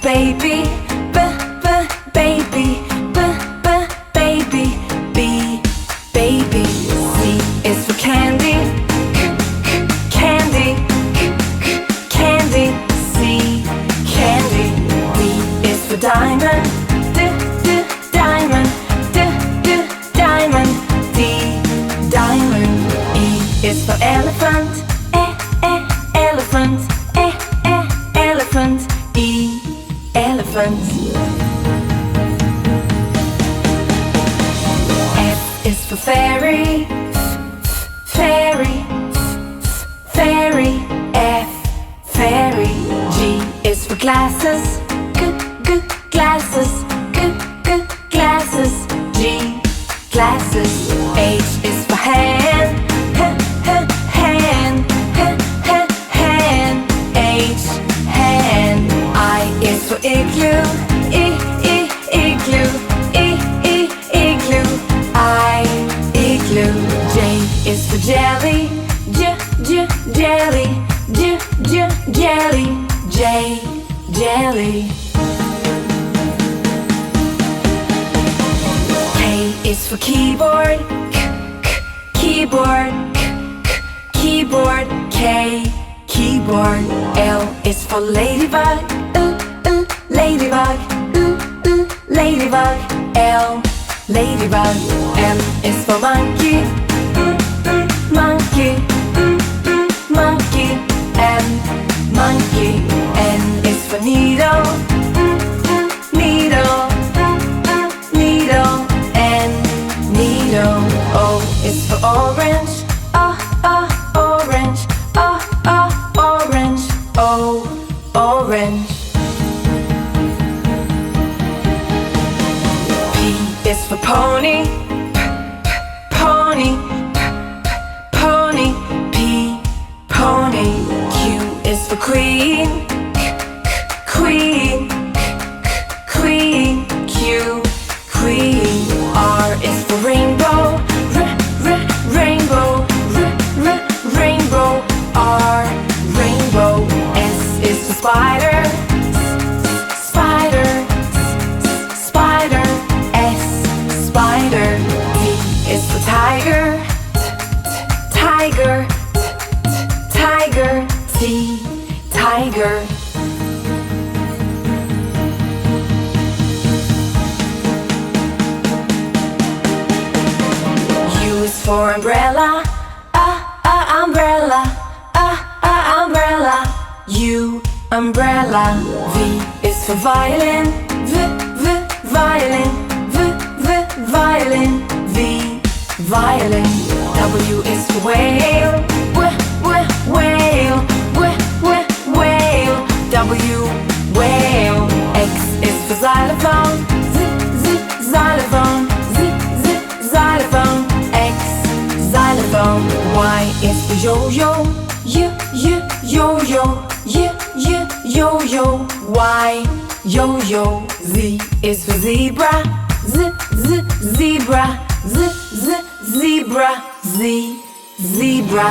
baby, baby, baby, B, baby. C is for candy, candy, candy, C, candy. D is for diamond, diamond, diamond, D, diamond. E is for elephant, elephant, elephant, E, elephant. F is for fairy, fairy, fairy, F, fairy. G is for glasses, glasses, glasses, G, glasses. H is for hand, hand, hand, H, hand. I is for igloo, igloo, igloo, I, igloo. J is for jelly, jelly, jelly, J, jelly. K is for keyboard, keyboard, keyboard, K, keyboard. L is for ladybug, ladybug, ladybug, L, ladybug. M is for monkey, monkey, monkey, M, monkey. N is for needle, needle, needle, N, needle. O is for orange, orange, orange, O, orange. P is for pony, pony, pony, P, pony. Q is for queen, queen, queen, Q, queen. R is for rainbow, rainbow, rainbow, R, rainbow. S is for spider, spider, spider, S, spider. T is for tiger, tiger, tiger, T, tiger. U is for umbrella, umbrella, umbrella, U, umbrella. V is for violin, violin, violin, V, violin. W is for whale, whale, whale, W, whale. X is for xylophone, xylophone, xylophone, X, xylophone. Y is for yo-yo, yo-yo, yo-yo, Y, yo-yo. Z is for zebra, zebra, zebra, Z, zebra.